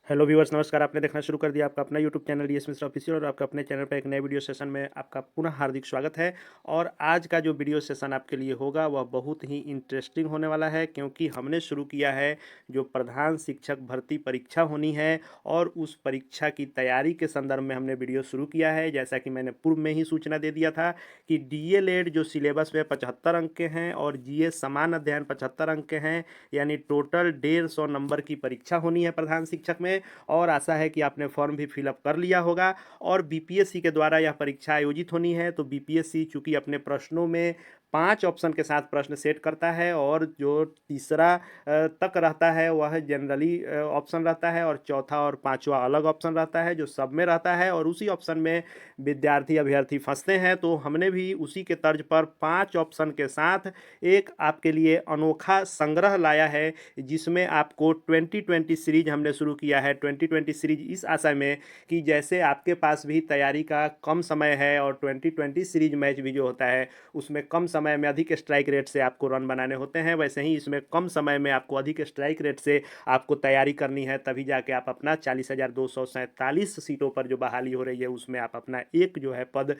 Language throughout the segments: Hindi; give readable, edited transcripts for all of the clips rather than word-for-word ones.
हेलो व्यूअर्स, नमस्कार। आपने देखना शुरू कर दिया आपका अपना YouTube channel DS Mishra official, और आपका अपने चैनल पर एक नए वीडियो सेशन में आपका पुनः हार्दिक स्वागत है। और आज का जो वीडियो सेशन आपके लिए होगा वह बहुत ही इंटरेस्टिंग होने वाला है, क्योंकि हमने शुरू किया है जो प्रधान शिक्षक भर्ती परीक्षा होनी है, और उस परीक्षा की तैयारी के संदर्भ में हमने वीडियो शुरू किया है। जैसा कि मैंने पूर्व में ही सूचना दे दिया था कि डीएलएड जो सिलेबस में 75 अंक के हैं और जीएस समान अध्ययन 75 अंक के हैं, यानी टोटल 150 नंबर की परीक्षा होनी है प्रधान शिक्षक में। और आशा है कि आपने फॉर्म भी फिलअप कर लिया होगा। और बीपीएससी के द्वारा यह परीक्षा आयोजित होनी है, तो बीपीएससी चूंकि अपने प्रश्नों में 5 ऑप्शन के साथ प्रश्न सेट करता है, और जो तीसरा तक रहता है वह जनरली ऑप्शन रहता है, और चौथा और पांचवा अलग ऑप्शन रहता है जो सब में रहता है, और उसी ऑप्शन में विद्यार्थी अभ्यर्थी फंसते हैं। तो हमने भी उसी के तर्ज पर 5 ऑप्शन के साथ एक आपके लिए अनोखा संग्रह लाया है, जिसमें आपको 2020 सीरीज हमने शुरू किया है। 2020 सीरीज इस आशा में कि जैसे आपके पास भी तैयारी का कम समय है, और 2020 सीरीज मैच भी जो होता है उसमें कम समय में अधिक स्ट्राइक रेट से आपको रन बनाने होते हैं, वैसे ही इसमें कम समय में आपको अधिक स्ट्राइक रेट से आपको तैयारी करनी है। तभी जाके आप अपना 40,247 सीटों पर जो बहाली हो रही है उसमें आप अपना एक जो है पद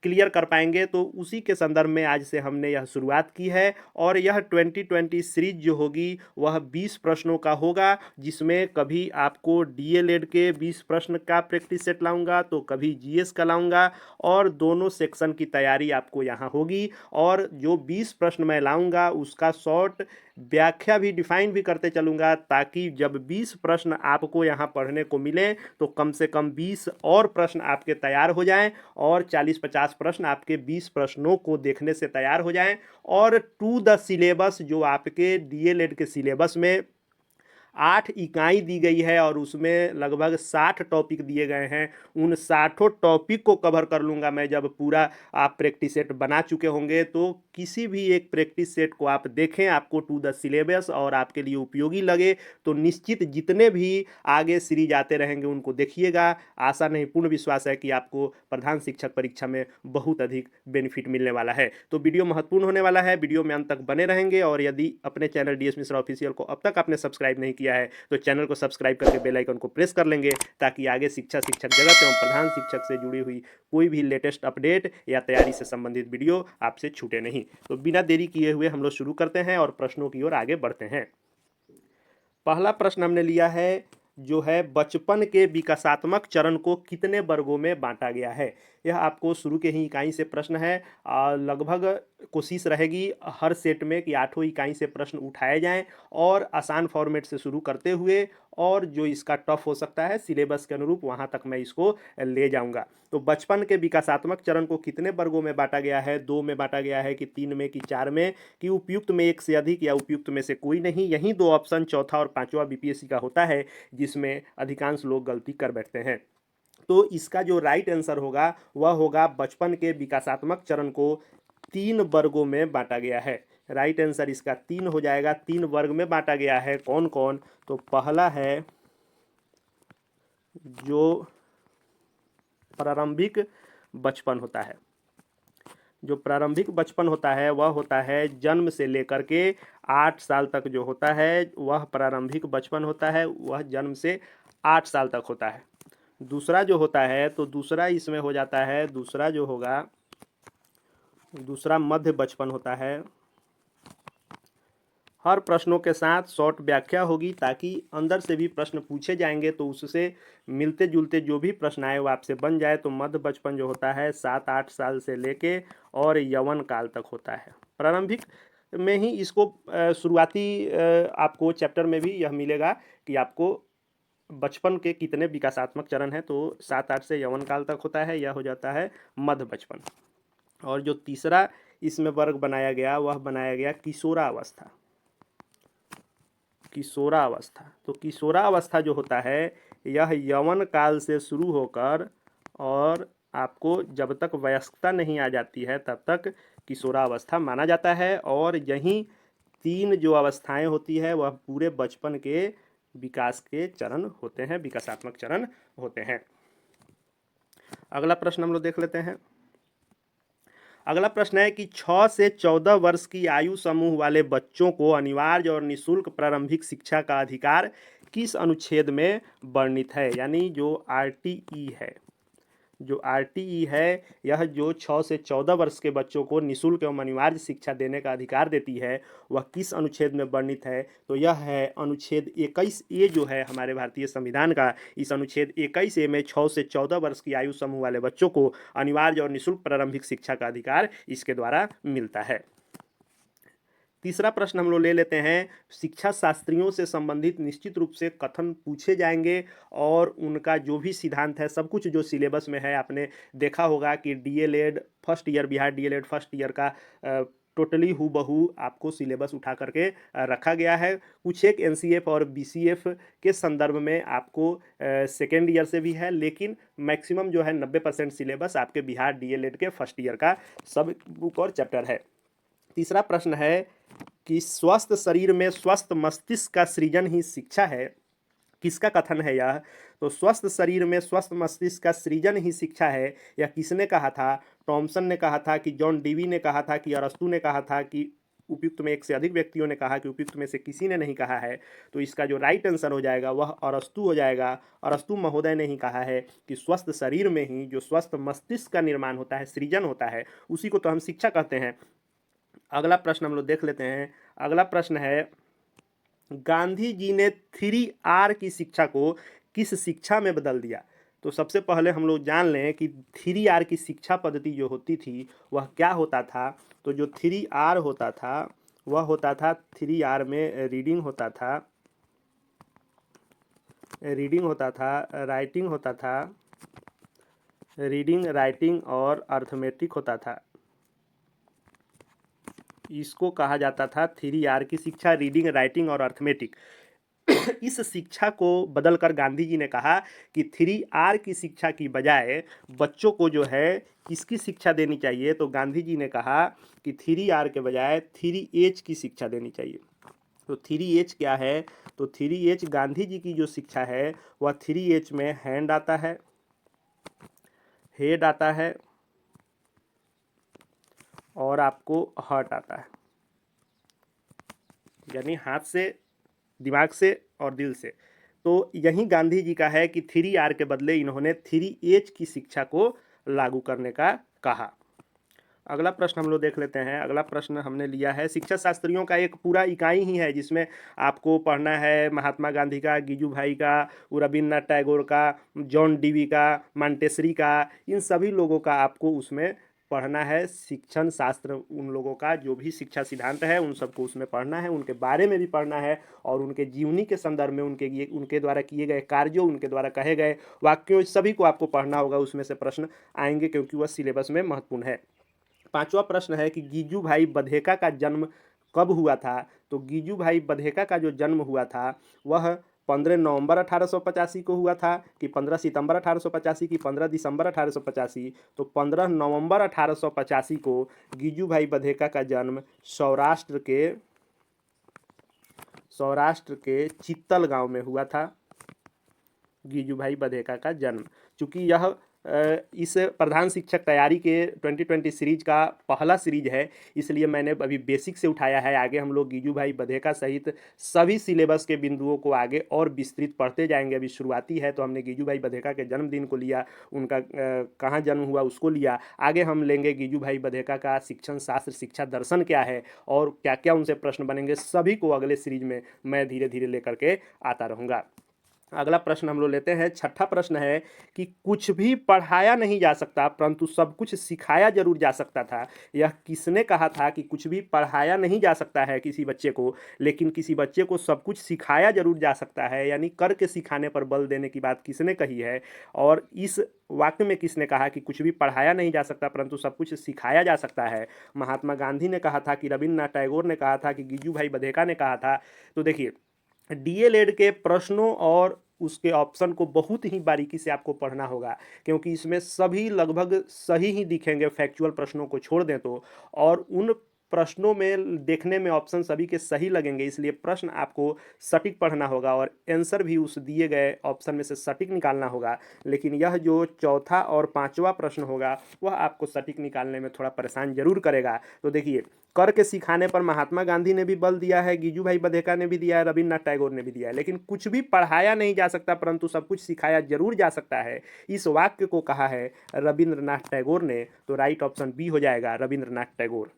क्लियर कर पाएंगे। तो उसी के संदर्भ में आज से हमने यह शुरुआत की है। और यह 2020 सीरीज जो होगी वह 20 प्रश्नों का होगा, जिसमें कभी आपको डीएलएड के 20 प्रश्न का प्रैक्टिस सेट लाऊंगा, तो कभी जीएस का लाऊंगा, और दोनों सेक्शन की तैयारी आपको यहाँ होगी। और जो 20 प्रश्न मैं लाऊंगा उसका शॉर्ट व्याख्या भी डिफाइन भी करते चलूंगा, ताकि जब 20 प्रश्न आपको यहाँ पढ़ने को मिले तो कम से कम 20 और प्रश्न आपके तैयार हो जाएं, और 40-50 प्रश्न आपके 20 प्रश्नों को देखने से तैयार हो जाएं। और टू द सिलेबस, जो आपके डीएलएड के सिलेबस में 8 इकाई दी गई है और उसमें लगभग 60 टॉपिक दिए गए हैं, उन 60 टॉपिक को कवर कर लूँगा मैं जब पूरा आप प्रैक्टिस सेट बना चुके होंगे। तो किसी भी एक प्रैक्टिस सेट को आप देखें, आपको टू द सिलेबस और आपके लिए उपयोगी लगे, तो निश्चित जितने भी आगे सीरीज आते रहेंगे उनको देखिएगा। आशा नहीं, पूर्ण विश्वास है कि आपको प्रधान शिक्षक परीक्षा में बहुत अधिक बेनिफिट मिलने वाला है। तो वीडियो महत्वपूर्ण होने वाला है, वीडियो में अंत तक बने रहेंगे। और यदि अपने चैनल डीएस मिश्रा ऑफिशियल को अब तक आपने सब्सक्राइब नहीं किया है तो चैनल को सब्सक्राइब करके बेल आइकन को प्रेस कर लेंगे, ताकि आगे शिक्षक जगत एवं प्रधान शिक्षक से जुड़ी हुई कोई भी लेटेस्ट अपडेट या तैयारी से संबंधित वीडियो आपसे छूटे नहीं। तो बिना देरी किए हुए हम लोग शुरू करते हैं और प्रश्नों की ओर आगे बढ़ते हैं। पहला प्रश्न हमने लिया है जो है बचपन के विकासात्मक चरण को कितने वर्गों में बांटा गया है। यह आपको शुरू के ही इकाई से प्रश्न है। लगभग कोशिश रहेगी हर सेट में कि 8 इकाई से प्रश्न उठाए जाएं, और आसान फॉर्मेट से शुरू करते हुए, और जो इसका टफ हो सकता है सिलेबस के अनुरूप वहां तक मैं इसको ले जाऊंगा। तो बचपन के विकासात्मक चरण को कितने वर्गों में बांटा गया है, 2 में बांटा गया है कि 3 में कि 4 में, कि उपयुक्त में एक से अधिक या उपयुक्त में से कोई नहीं। यही 2 ऑप्शन चौथा और पांचवा बीपीएससी का होता है, जिसमें अधिकांश लोग गलती कर बैठते हैं। तो इसका जो राइट आंसर होगा वह होगा बचपन के विकासात्मक चरण को 3 वर्गों में बांटा गया है। राइट आंसर इसका 3 हो जाएगा। 3 वर्ग में बांटा गया है। कौन कौन? तो पहला है जो प्रारंभिक बचपन होता है। जो प्रारंभिक बचपन होता है वह होता है जन्म से लेकर के 8 साल तक जो होता है वह प्रारंभिक बचपन होता है, वह जन्म से 8 साल तक होता है। दूसरा जो होता है, तो दूसरा इसमें हो जाता है, दूसरा जो होगा, दूसरा मध्य बचपन होता है। हर प्रश्नों के साथ शॉर्ट व्याख्या होगी, ताकि अंदर से भी प्रश्न पूछे जाएंगे तो उससे मिलते जुलते जो भी प्रश्न आए वो आपसे बन जाए। तो मध्य बचपन जो होता है 7-8 साल से लेके और यौवन काल तक होता है। प्रारंभिक में ही इसको शुरुआती आपको चैप्टर में भी यह मिलेगा कि आपको बचपन के कितने विकासात्मक चरण हैं, तो 7-8 से यौवन काल तक होता है, यह हो जाता है मध्य बचपन। और जो तीसरा इसमें वर्ग बनाया गया वह बनाया गया किशोरावस्था। किशोरावस्था, तो किशोरावस्था जो होता है यह यौवन काल से शुरू होकर, और आपको जब तक वयस्कता नहीं आ जाती है तब तक किशोरावस्था माना जाता है। और यही 3 जो अवस्थाएं होती है वह पूरे बचपन के विकास के चरण होते हैं, विकासात्मक चरण होते हैं। अगला प्रश्न हम लोग देख लेते हैं। अगला प्रश्न है कि 6 से 14 वर्ष की आयु समूह वाले बच्चों को अनिवार्य और निःशुल्क प्रारंभिक शिक्षा का अधिकार किस अनुच्छेद में वर्णित है, यानी जो आरटीई है, जो आरटीई है यह जो 6 से 14 वर्ष के बच्चों को निःशुल्क एवं अनिवार्य शिक्षा देने का अधिकार देती है वह किस अनुच्छेद में वर्णित है, तो यह है अनुच्छेद 21A जो है हमारे भारतीय संविधान का। इस अनुच्छेद 21A में 6 से 14 वर्ष की आयु समूह वाले बच्चों को अनिवार्य और निःशुल्क प्रारंभिक शिक्षा का अधिकार इसके द्वारा मिलता है। तीसरा प्रश्न हम लोग ले लेते हैं, शिक्षा शास्त्रियों से संबंधित निश्चित रूप से कथन पूछे जाएंगे और उनका जो भी सिद्धांत है सब कुछ जो सिलेबस में है, आपने देखा होगा कि DElEd first year, Bihar DElEd first year का टोटली हूबहू आपको सिलेबस उठा करके रखा गया है। कुछ एक एनसीएफ और बीसीएफ के संदर्भ में आपको सेकेंड ईयर से भी है, लेकिन मैक्सिमम जो है 90% सिलेबस आपके बिहार डीएलएड के फर्स्ट ईयर का सब बुक और चैप्टर है। तीसरा प्रश्न है कि स्वस्थ शरीर में स्वस्थ मस्तिष्क का सृजन ही शिक्षा है, किसका कथन है यह, तो स्वस्थ शरीर में स्वस्थ मस्तिष्क का सृजन ही शिक्षा है, यह किसने कहा था, टॉमसन ने कहा था कि जॉन डीवी ने कहा था कि अरस्तु ने कहा था कि उपयुक्त में एक से अधिक व्यक्तियों ने कहा कि उपयुक्त में से किसी ने नहीं कहा है, तो इसका जो राइट आंसर हो जाएगा वह अरस्तु हो जाएगा। अरस्तु महोदय ने ही कहा है कि स्वस्थ शरीर में ही जो स्वस्थ मस्तिष्क का निर्माण होता है, सृजन होता है, उसी को तो हम शिक्षा कहते हैं। अगला प्रश्न हम लोग देख लेते हैं। अगला प्रश्न है, गांधी जी ने 3R की शिक्षा को किस शिक्षा में बदल दिया, तो सबसे पहले हम लोग जान लें कि 3R की शिक्षा पद्धति जो होती थी वह क्या होता था। तो जो 3R होता था वह होता था, 3R में रीडिंग होता था, राइटिंग होता था, रीडिंग, राइटिंग और अर्थमेटिक होता था। इसको कहा जाता था 3R की शिक्षा, रीडिंग, राइटिंग और अर्थमेटिक। इस शिक्षा को बदलकर गांधी जी ने कहा कि 3R की शिक्षा की बजाय बच्चों को जो है किसकी शिक्षा देनी चाहिए, तो गांधी जी ने कहा कि 3R के बजाय 3H की शिक्षा देनी चाहिए। तो 3H क्या है, तो 3H गांधी जी की जो शिक्षा है वह 3H में हैंड आता है, हेड आता है और आपको हार्ट आता है, यानी हाथ से, दिमाग से और दिल से। तो यही गांधी जी का है कि 3R के बदले इन्होंने 3H की शिक्षा को लागू करने का कहा। अगला प्रश्न हम लोग देख लेते हैं। अगला प्रश्न हमने लिया है, शिक्षा शास्त्रियों का एक पूरा इकाई ही है जिसमें आपको पढ़ना है महात्मा गांधी का, गिजू भाई का, रविन्द्रनाथ टैगोर का, जॉन डीवी का, मांटेसरी का, इन सभी लोगों का आपको उसमें पढ़ना है। शिक्षण शास्त्र, उन लोगों का जो भी शिक्षा सिद्धांत है उन सबको उसमें पढ़ना है, उनके बारे में भी पढ़ना है और उनके जीवनी के संदर्भ में उनके द्वारा किए गए कार्यों, उनके द्वारा कहे गए वाक्यों, सभी को आपको पढ़ना होगा। उसमें से प्रश्न आएंगे क्योंकि वह सिलेबस में महत्वपूर्ण है। पांचवा प्रश्न है कि गिजू भाई बधेका का जन्म कब हुआ था, तो गिजू भाई बधेका का जो जन्म हुआ था वह 15 नवंबर 1885 को हुआ था कि 15 सितंबर 1885 की 15 दिसंबर 1885, तो 15 नवंबर 1885 को गिजू भाई बधेका का जन्म सौराष्ट्र के चित्तल गांव में हुआ था। गिजू भाई बधेका का जन्म, चूँकि यह इस प्रधान शिक्षक तैयारी के 2020 सीरीज का पहला सीरीज है, इसलिए मैंने अभी बेसिक से उठाया है। आगे हम लोग गिजू भाई बधेका सहित सभी सिलेबस के बिंदुओं को आगे और विस्तृत पढ़ते जाएंगे। अभी शुरुआती है तो हमने गिजू भाई बधेका के जन्मदिन को लिया, उनका कहाँ जन्म हुआ उसको लिया। आगे हम लेंगे गिजू भाई बधेका का शिक्षण शास्त्र, शिक्षा दर्शन क्या है और क्या क्या उनसे प्रश्न बनेंगे, सभी को अगले सीरीज में मैं धीरे धीरे लेकर के आता रहूँगा। अगला प्रश्न हम लोग लेते हैं। छठा प्रश्न है कि कुछ भी पढ़ाया नहीं जा सकता परंतु सब कुछ सिखाया जरूर जा सकता था, यह किसने कहा था कि कुछ भी पढ़ाया नहीं जा सकता है किसी बच्चे को, लेकिन किसी बच्चे को सब कुछ सिखाया जरूर जा सकता है, यानी करके सिखाने पर बल देने की बात किसने कही है। और इस वाक्य में किसने कहा कि कुछ भी पढ़ाया नहीं जा सकता परंतु सब कुछ सिखाया जा सकता है, महात्मा गांधी ने कहा था कि रविन्द्रनाथ टैगोर ने कहा था कि गिजू भाई बधेका ने कहा था। तो देखिए, डीएलएड के प्रश्नों और उसके ऑप्शन को बहुत ही बारीकी से आपको पढ़ना होगा क्योंकि इसमें सभी लगभग सही ही दिखेंगे, फैक्चुअल प्रश्नों को छोड़ दें तो। और उन प्रश्नों में देखने में ऑप्शन सभी के सही लगेंगे, इसलिए प्रश्न आपको सटीक पढ़ना होगा और आंसर भी उस दिए गए ऑप्शन में से सटीक निकालना होगा। लेकिन यह जो चौथा और पांचवा प्रश्न होगा वह आपको सटीक निकालने में थोड़ा परेशान जरूर करेगा। तो देखिए, करके सिखाने पर महात्मा गांधी ने भी बल दिया है, गिजू भाई बधेका ने भी दिया है, रविन्द्रनाथ टैगोर ने भी दिया है। लेकिन कुछ भी पढ़ाया नहीं जा सकता परंतु सब कुछ सिखाया जरूर जा सकता है, इस वाक्य को कहा है रविन्द्रनाथ टैगोर ने। तो राइट ऑप्शन बी हो जाएगा, रविन्द्रनाथ टैगोर।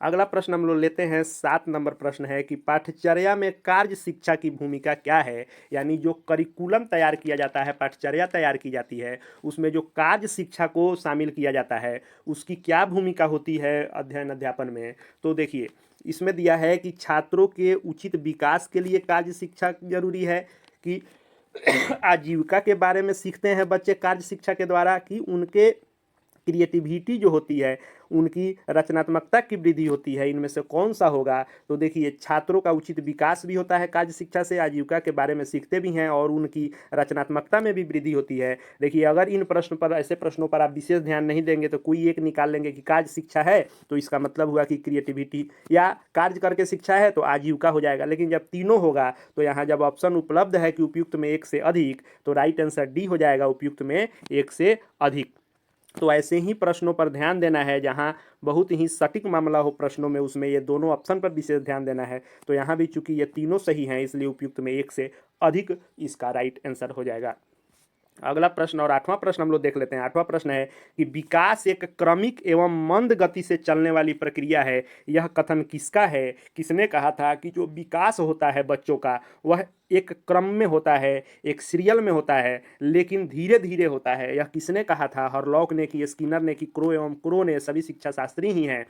अगला प्रश्न हम लोग लेते हैं, 7 नंबर प्रश्न है कि पाठ्यचर्या में कार्य शिक्षा की भूमिका क्या है। यानी जो करिकुलम तैयार किया जाता है, पाठ्यचर्या तैयार की जाती है, उसमें जो कार्य शिक्षा को शामिल किया जाता है उसकी क्या भूमिका होती है अध्ययन अध्यापन में। तो देखिए, इसमें दिया है कि छात्रों के उचित विकास के लिए कार्य शिक्षा जरूरी है, कि आजीविका के बारे में सीखते हैं बच्चे कार्य शिक्षा के द्वारा, कि उनके क्रिएटिविटी जो होती है, उनकी रचनात्मकता की वृद्धि होती है, इनमें से कौन सा होगा। तो देखिए, छात्रों का उचित विकास भी होता है कार्य शिक्षा से, आजीविका के बारे में सीखते भी हैं और उनकी रचनात्मकता में भी वृद्धि होती है। देखिए, अगर इन प्रश्न पर, ऐसे प्रश्नों पर आप विशेष ध्यान नहीं देंगे तो कोई एक निकाल लेंगे कि कार्य शिक्षा है तो इसका मतलब हुआ कि क्रिएटिविटी या कार्य करके शिक्षा है तो आजीविका हो जाएगा। लेकिन जब तीनों होगा तो यहाँ जब ऑप्शन उपलब्ध है कि उपयुक्त में एक से अधिक, तो राइट आंसर डी हो जाएगा, उपयुक्त में एक से अधिक। तो ऐसे ही प्रश्नों पर ध्यान देना है, जहां बहुत ही सटीक मामला हो प्रश्नों में, उसमें ये दोनों ऑप्शन पर विशेष ध्यान देना है। तो यहाँ भी चूंकि ये तीनों सही हैं इसलिए उपयुक्त में एक से अधिक इसका राइट आंसर हो जाएगा। अगला प्रश्न और 8वां प्रश्न हम लोग देख लेते हैं। 8वां प्रश्न है कि विकास एक क्रमिक एवं मंद गति से चलने वाली प्रक्रिया है, यह कथन किसका है। किसने कहा था कि जो विकास होता है बच्चों का वह एक क्रम में होता है, एक सीरियल में होता है, लेकिन धीरे धीरे होता है। यह किसने कहा था, हरलॉक ने कि स्किनर ने कि क्रो एवं क्रो ने, सभी शिक्षा शास्त्री ही हैं।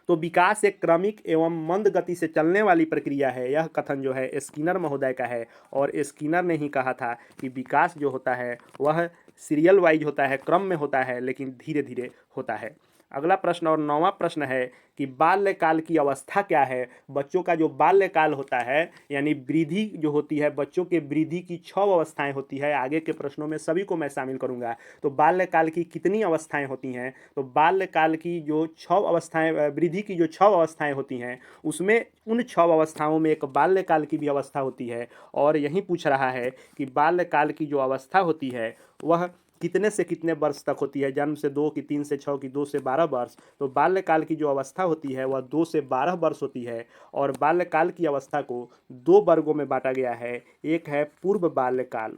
तो विकास एक क्रमिक एवं मंद गति से चलने वाली प्रक्रिया है, यह कथन जो है स्किनर महोदय का है। और स्किनर ने ही कहा था कि विकास जो होता है वह सीरियल वाइज होता है, क्रम में होता है, लेकिन धीरे धीरे होता है। अगला प्रश्न और 9वां प्रश्न है कि बाल्यकाल की अवस्था क्या है। बच्चों का जो बाल्यकाल होता है यानी वृद्धि जो होती है, बच्चों के वृद्धि की 6 अवस्थाएं होती है। आगे के प्रश्नों में सभी को मैं शामिल करूंगा। तो बाल्यकाल की कितनी अवस्थाएं होती हैं, तो बाल्यकाल की जो 6 अवस्थाएं, वृद्धि की जो 6 अवस्थाएं होती हैं, उसमें उन 6 अवस्थाओं में एक बाल्यकाल की भी अवस्था होती है। और यही पूछ रहा है कि बाल्यकाल की जो अवस्था होती है वह कितने से कितने वर्ष तक होती है। जन्म से 2 की, 3 से 6 की, 2 से 12 वर्ष। तो बाल्यकाल की जो अवस्था होती है वह 2 से 12 वर्ष होती है। और बाल्यकाल की अवस्था को 2 वर्गों में बांटा गया है। एक है पूर्व बाल्यकाल,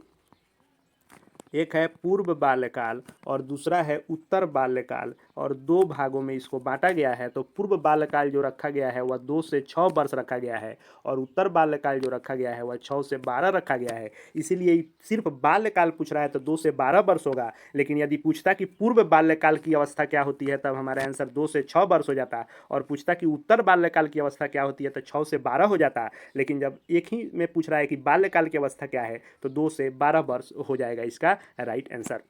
एक है पूर्व बाल्यकाल और दूसरा है उत्तर बाल्यकाल, और 2 भागों में इसको बांटा गया है। तो पूर्व बाल्यकाल जो रखा गया है वह 2 से 6 वर्ष रखा गया है और उत्तर बाल्यकाल जो रखा गया है वह 6 से 12 रखा गया है। इसीलिए सिर्फ बाल्यकाल पूछ रहा है तो 2 से 12 वर्ष होगा। लेकिन यदि पूछता कि पूर्व बाल्यकाल की अवस्था क्या होती है तब हमारा आंसर 2 से 6 वर्ष हो जाता, और पूछता कि उत्तर बाल्यकाल की अवस्था क्या होती है तो 6 से 12 हो जाता। लेकिन जब एक ही में पूछ रहा है कि बाल्यकाल की अवस्था क्या है तो 2 से 12 वर्ष हो जाएगा इसका राइट आंसर।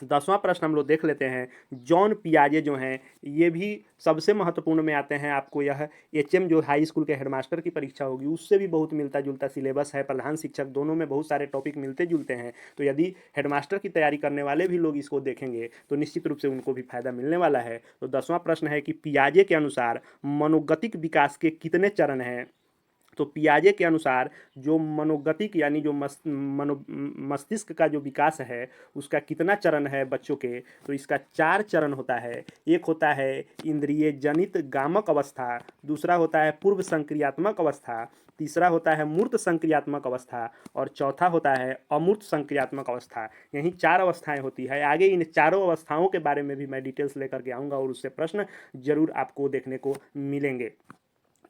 10वां प्रश्न हम लोग देख लेते हैं। जॉन पियाजे जो हैं ये भी सबसे महत्वपूर्ण में आते हैं। आपको यह एचएम जो हाई स्कूल के हेडमास्टर की परीक्षा होगी उससे भी बहुत मिलता जुलता सिलेबस है। प्रधान शिक्षक दोनों में बहुत सारे टॉपिक मिलते जुलते हैं। तो यदि हेडमास्टर की तैयारी करने वाले भी लोग इसको देखेंगे तो निश्चित रूप से उनको भी फायदा मिलने वाला है। तो 10वां प्रश्न है कि पियाजे के अनुसार मनोगतिक विकास के कितने चरण हैं। तो पियाजे के अनुसार जो मनोगतिक यानी जो मस्तिष्क का जो विकास है उसका कितना चरण है बच्चों के, तो इसका 4 चरण होता है। एक होता है इंद्रिय जनित गामक अवस्था, दूसरा होता है पूर्व संक्रियात्मक अवस्था, तीसरा होता है मूर्त संक्रियात्मक अवस्था और चौथा होता है अमूर्त संक्रियात्मक अवस्था। यही 4 अवस्थाएं होती है। आगे इन चारों अवस्थाओं के बारे में भी मैं डिटेल्स लेकर के आऊँगा और उससे प्रश्न जरूर आपको देखने को मिलेंगे।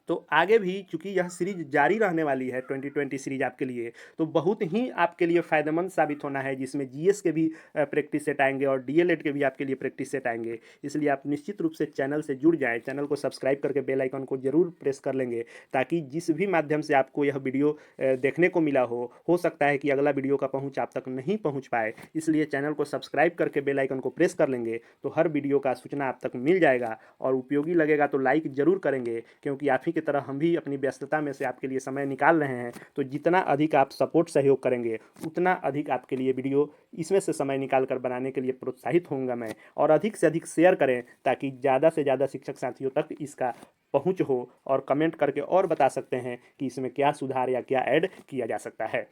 तो आगे भी चूंकि यह सीरीज जारी रहने वाली है 2020 सीरीज आपके लिए, तो बहुत ही आपके लिए फ़ायदेमंद साबित होना है, जिसमें जीएस के भी प्रैक्टिस सेट आएंगे और डीएलएड के भी आपके लिए प्रैक्टिस सेट आएंगे। इसलिए आप निश्चित रूप से चैनल से जुड़ जाएं, चैनल को सब्सक्राइब करके बेल आइकन को जरूर प्रेस कर लेंगे ताकि जिस भी माध्यम से आपको यह वीडियो देखने को मिला हो सकता है कि अगला वीडियो का पहुँच आप तक नहीं पहुँच पाए। इसलिए चैनल को सब्सक्राइब करके बेल आइकन को प्रेस कर लेंगे तो हर वीडियो का सूचना आप तक मिल जाएगा और उपयोगी लगेगा तो लाइक ज़रूर करेंगे, क्योंकि आप ही की तरह हम भी अपनी व्यस्तता में से आपके लिए समय निकाल रहे हैं। तो जितना अधिक आप सपोर्ट सहयोग करेंगे उतना अधिक आपके लिए वीडियो इसमें से समय निकाल कर बनाने के लिए प्रोत्साहित होऊंगा मैं। और अधिक से अधिक शेयर करें ताकि ज़्यादा से ज़्यादा शिक्षक साथियों तक इसका पहुंच हो, और कमेंट करके और बता सकते हैं कि इसमें क्या सुधार या क्या ऐड किया जा सकता है।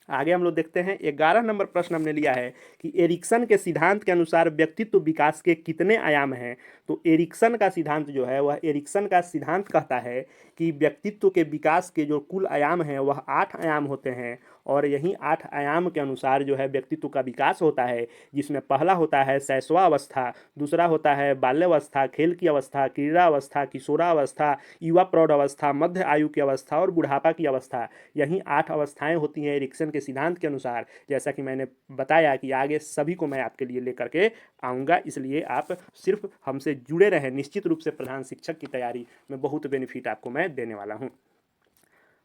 आगे हम लोग देखते हैं 11 नंबर प्रश्न हमने लिया है कि एरिक्सन के सिद्धांत के अनुसार व्यक्तित्व विकास के कितने आयाम हैं। तो एरिक्सन का सिद्धांत जो है वह एरिक्सन का सिद्धांत कहता है कि व्यक्तित्व के विकास के जो कुल आयाम हैं वह 8 आयाम होते हैं, और यही 8 आयाम के अनुसार जो है व्यक्तित्व का विकास होता है, जिसमें पहला होता है शैशवावस्था, दूसरा होता है बाल्यावस्था, खेल की अवस्था, क्रीड़ा अवस्था, किशोरावस्था, युवा प्रौढ़ अवस्था, मध्य आयु की अवस्था और बुढ़ापा की अवस्था। यही 8 अवस्थाएं होती हैं एरिक्सन के सिद्धांत के अनुसार। जैसा कि मैंने बताया कि आगे सभी को मैं आपके लिए लेकर के आऊँगा, इसलिए आप सिर्फ हमसे जुड़े रहें। निश्चित रूप से प्रधान शिक्षक की तैयारी में बहुत बेनिफिट आपको मैं देने वाला हूँ।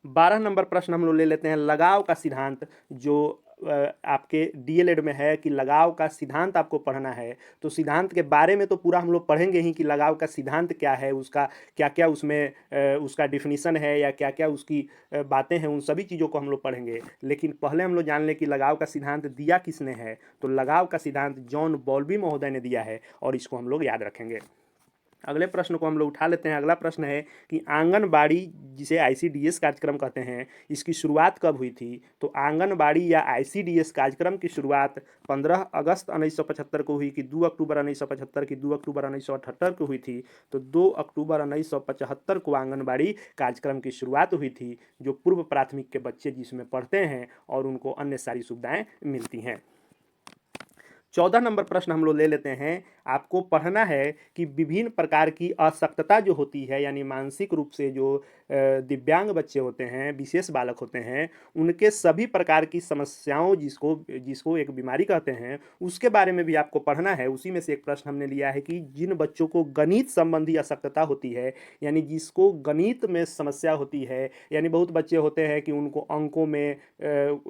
12 नंबर प्रश्न हम लोग ले लेते हैं लगाव का सिद्धांत, जो आपके डीएलएड में है कि लगाव का सिद्धांत आपको पढ़ना है। तो सिद्धांत के बारे में तो पूरा हम लोग पढ़ेंगे ही कि लगाव का सिद्धांत क्या है, उसका क्या क्या उसमें उसका डिफिनीसन है या क्या क्या उसकी बातें हैं, उन सभी चीज़ों को हम लोग पढ़ेंगे। लेकिन पहले हम लोग जान लें कि लगाव का सिद्धांत दिया किसने है। तो लगाव का सिद्धांत जॉन बॉल्बी महोदय ने दिया है, और इसको हम लोग याद रखेंगे। अगले प्रश्न को हम लोग उठा लेते हैं। अगला प्रश्न है कि आंगनबाड़ी, जिसे आईसीडीएस कार्यक्रम कहते हैं, इसकी शुरुआत कब हुई थी। तो आंगनबाड़ी या आईसीडीएस कार्यक्रम की शुरुआत 15 अगस्त 1975 को हुई कि 2 अक्टूबर 1975 की 2 अक्टूबर 1978 को हुई थी। तो 2 अक्टूबर 1975 को आंगनबाड़ी कार्यक्रम की शुरुआत हुई थी, जो पूर्व प्राथमिक के बच्चे जिसमें पढ़ते हैं और उनको अन्य सारी सुविधाएँ मिलती हैं। 14 नंबर प्रश्न हम लोग ले लेते हैं। आपको पढ़ना है कि विभिन्न प्रकार की अशक्तता जो होती है, यानी मानसिक रूप से जो दिव्यांग बच्चे होते हैं, विशेष बालक होते हैं, उनके सभी प्रकार की समस्याओं, जिसको एक बीमारी कहते हैं, उसके बारे में भी आपको पढ़ना है। उसी में से एक प्रश्न हमने लिया है कि जिन बच्चों को गणित संबंधी अशक्तता होती है, यानी जिसको गणित में समस्या होती है, यानी बहुत बच्चे होते हैं कि उनको अंकों में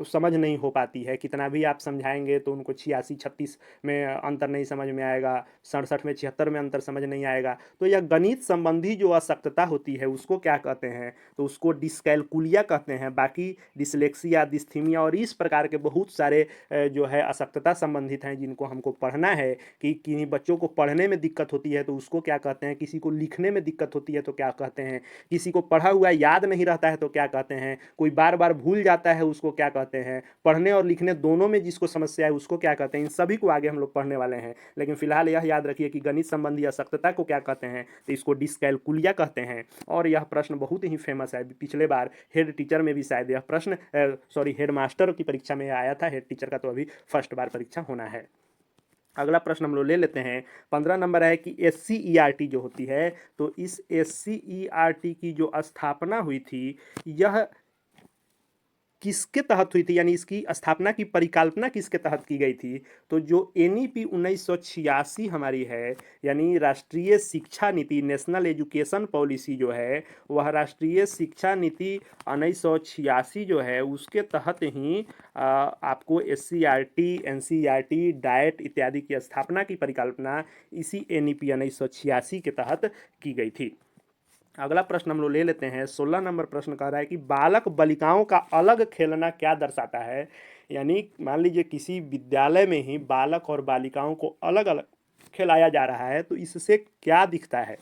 समझ नहीं हो पाती है, कितना भी आप समझाएंगे तो उनको 86-36 में अंतर नहीं समझ में आएगा, 67 में 76 में अंतर समझ नहीं आएगा। तो यह गणित संबंधी जो अशक्तता होती है उसको क्या कहते हैं। तो उसको डिस्कैलकुलिया कहते हैं। बाकी डिसलेक्सिया, डिस्थीमिया और इस प्रकार के बहुत सारे जो है अशक्तता संबंधित हैं, जिनको हमको पढ़ना है कि किन्हीं बच्चों को पढ़ने में दिक्कत होती है तो उसको क्या कहते हैं, किसी को लिखने में दिक्कत होती है तो क्या कहते हैं, किसी को पढ़ा हुआ याद नहीं रहता है तो क्या कहते हैं, कोई बार बार भूल जाता है उसको क्या कहते हैं, पढ़ने और लिखने दोनों में जिसको समस्या है उसको क्या कहते हैं। इन सभी को आगे हम लोग पढ़ने वाले हैं। लेकिन फिलहाल यह याद रखिए कि गणित संबंधी अशक्तता को क्या कहते हैं, तो इसको डिस्कैलकुलिया कहते हैं। और यह प्रश्न बहुत ही फेमस है। पिछले बार हेड टीचर में भी शायद यह प्रश्न हेड मास्टर की परीक्षा में आया था। हेड टीचर का तो अभी फर्स्ट बार परीक्षा होना है। अगला प्रश्न हम लोग ले लेते हैं। 15 नंबर है कि SCERT जो होती है, तो इस SCERT की जो स्थापना हुई थी, यह किसके तहत हुई थी, यानी इसकी स्थापना की परिकल्पना किसके तहत की गई थी। तो जो NEP 1986 हमारी है, यानी राष्ट्रीय शिक्षा नीति, नेशनल एजुकेशन पॉलिसी जो है, वह राष्ट्रीय शिक्षा नीति 1986 जो है उसके तहत ही आपको SCERT, NCERT, डाइट इत्यादि की स्थापना की परिकल्पना इसी NEP 1986 के तहत की गई थी। अगला प्रश्न हम लोग ले लेते हैं। 16 नंबर प्रश्न कह रहा है कि बालक बालिकाओं का अलग खेलना क्या दर्शाता है। यानी मान लीजिए किसी विद्यालय में ही बालक और बालिकाओं को अलग अलग खिलाया जा रहा है, तो इससे क्या दिखता है।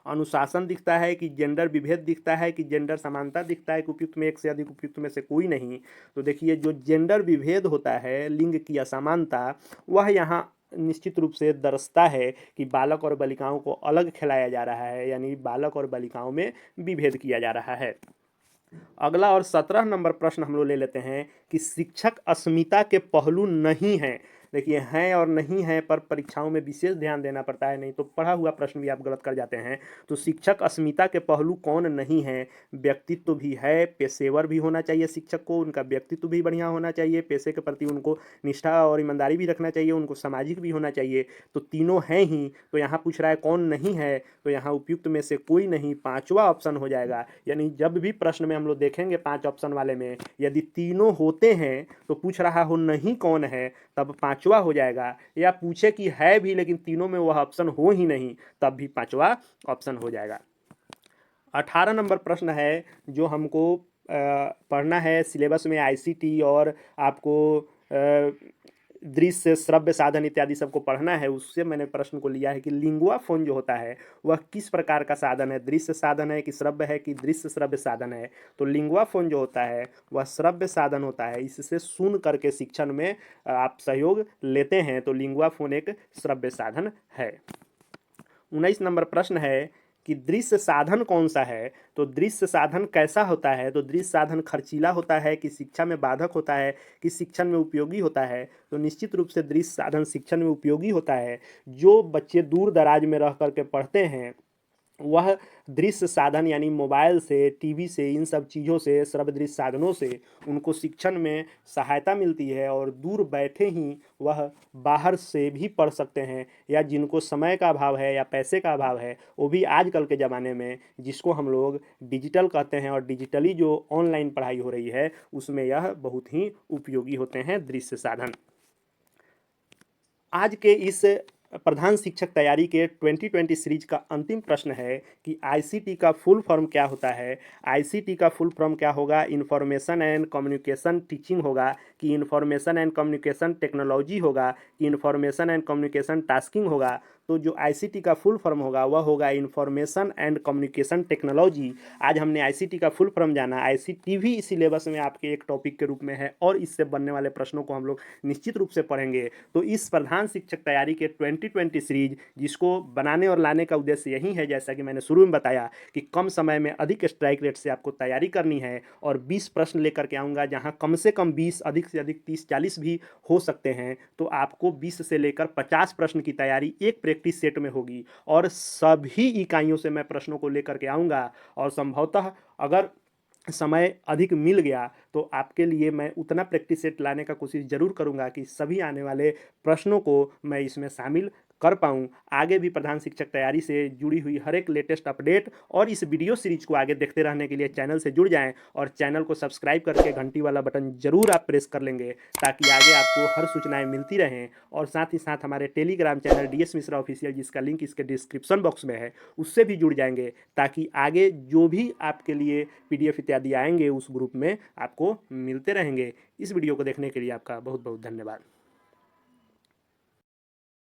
अनुशासन दिखता है कि जेंडर विभेद दिखता है कि जेंडर समानता दिखता है कि उपयुक्त में एक से अधिक उपयुक्त में से कोई नहीं। तो देखिए, जो जेंडर विभेद होता है, लिंग की असमानता, वह यहाँ निश्चित रूप से दर्शाता है कि बालक और बालिकाओं को अलग खिलाया जा रहा है, यानी बालक और बालिकाओं में विभेद किया जा रहा है। अगला और 17 नंबर प्रश्न हम लोग ले लेते हैं कि शिक्षक अस्मिता के पहलू नहीं हैं। देखिए, हैं और नहीं हैं पर परीक्षाओं में विशेष ध्यान देना पड़ता है, नहीं तो पढ़ा हुआ प्रश्न भी आप गलत कर जाते हैं। तो शिक्षक अस्मिता के पहलू कौन नहीं है। व्यक्तित्व भी है, पेशेवर भी होना चाहिए शिक्षक को, उनका व्यक्तित्व भी बढ़िया होना चाहिए, पेशे के प्रति उनको निष्ठा और ईमानदारी भी रखना चाहिए, उनको सामाजिक भी होना चाहिए। तो तीनों हैं ही। तो यहाँ पूछ रहा है कौन नहीं है, तो यहाँ उपयुक्त में से कोई नहीं, पांचवा ऑप्शन हो जाएगा। यानी जब भी प्रश्न में हम लोग देखेंगे 5 ऑप्शन वाले में यदि तीनों होते हैं तो पूछ रहा हो नहीं कौन है, तब पांचवा हो जाएगा। या पूछे कि है भी लेकिन तीनों में वह ऑप्शन हो ही नहीं, तब भी पांचवा ऑप्शन हो जाएगा। 18 नंबर प्रश्न है जो हमको पढ़ना है सिलेबस में आईसीटी और आपको दृश्य श्रव्य साधन इत्यादि सबको पढ़ना है। उससे मैंने प्रश्न को लिया है कि लिंगुआ फोन जो होता है वह किस प्रकार का साधन है, दृश्य साधन है कि श्रव्य है कि दृश्य श्रव्य साधन है। तो लिंगुआ फोन जो होता है वह श्रव्य साधन होता है, इससे सुन करके शिक्षण में आप सहयोग लेते हैं, तो लिंगुआ फोन एक श्रव्य साधन है। 19 नंबर प्रश्न है कि दृश्य साधन कौन सा है। तो दृश्य साधन कैसा होता है, तो दृश्य साधन खर्चीला होता है कि शिक्षा में बाधक होता है कि शिक्षण में उपयोगी होता है। तो निश्चित रूप से दृश्य साधन शिक्षण में उपयोगी होता है। जो बच्चे दूर दराज में रह करके पढ़ते हैं वह दृश्य साधन यानी मोबाइल से, टीवी से, इन सब चीज़ों से, श्रव्य दृश्य साधनों से उनको शिक्षण में सहायता मिलती है और दूर बैठे ही वह बाहर से भी पढ़ सकते हैं, या जिनको समय का अभाव है या पैसे का अभाव है वो भी आजकल के ज़माने में, जिसको हम लोग डिजिटल कहते हैं और डिजिटली जो ऑनलाइन पढ़ाई हो रही है उसमें यह बहुत ही उपयोगी होते हैं दृश्य साधन। आज के इस प्रधान शिक्षक तैयारी के 2020 सीरीज का अंतिम प्रश्न है कि आईसीटी का फुल फॉर्म क्या होता है। आईसीटी का फुल फॉर्म क्या होगा, इंफॉर्मेशन एंड कम्युनिकेशन टीचिंग होगा कि इंफॉर्मेशन एंड कम्युनिकेशन टेक्नोलॉजी होगा कि इंफॉर्मेशन एंड कम्युनिकेशन टास्किंग होगा। तो जो आईसीटी का फुल फॉर्म होगा वह होगा इंफॉर्मेशन एंड कम्युनिकेशन टेक्नोलॉजी। आज हमने आईसीटी का फुल फॉर्म जाना। आईसीटी भी इस सिलेबस में आपके एक टॉपिक के रूप में है और इससे बनने वाले प्रश्नों को हम लोग निश्चित रूप से पढ़ेंगे। तो इस प्रधान शिक्षक तैयारी के 2020 सीरीज जिसको बनाने और लाने का उद्देश्य यही है, जैसा कि मैंने शुरू में बताया कि कम समय में अधिक स्ट्राइक रेट से आपको तैयारी करनी है और 20 प्रश्न लेकर के आऊँगा, जहाँ कम से कम 20, अधिक से अधिक 30-40 भी हो सकते हैं। तो आपको 20 से लेकर 50 प्रश्न की तैयारी एक प्रैक्टिस सेट में होगी और सभी इकाइयों से मैं प्रश्नों को लेकर के आऊँगा। और संभवतः अगर समय अधिक मिल गया तो आपके लिए मैं उतना प्रैक्टिस सेट लाने का कोशिश ज़रूर करूंगा कि सभी आने वाले प्रश्नों को मैं इसमें शामिल कर पाऊँ। आगे भी प्रधान शिक्षक तैयारी से जुड़ी हुई हर एक लेटेस्ट अपडेट और इस वीडियो सीरीज को आगे देखते रहने के लिए चैनल से जुड़ जाएं और चैनल को सब्सक्राइब करके घंटी वाला बटन जरूर आप प्रेस कर लेंगे ताकि आगे आपको हर सूचनाएं मिलती रहें। और साथ ही साथ हमारे Telegram channel DS Mishra official, जिसका लिंक इसके डिस्क्रिप्शन बॉक्स में है, उससे भी जुड़ जाएंगे ताकि आगे जो भी आपके लिए PDF इत्यादि आएंगे उस ग्रुप में आपको मिलते रहेंगे। इस वीडियो को देखने के लिए आपका बहुत बहुत धन्यवाद।